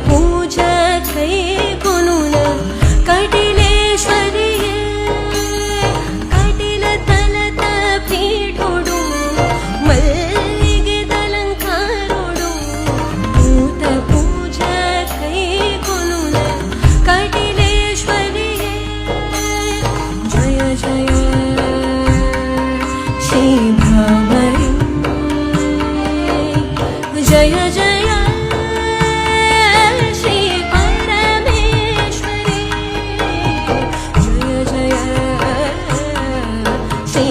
पूजकै गुणुन कटिलेश्वरिये कटिल तलत पीठोडु मल्लिगे दलंकारोडु पूत पूजकै गुणुन कटिलेश्वरिये जय जय श्री भ्रमरी जय जय श्री परमेश्वरी जय जय श्री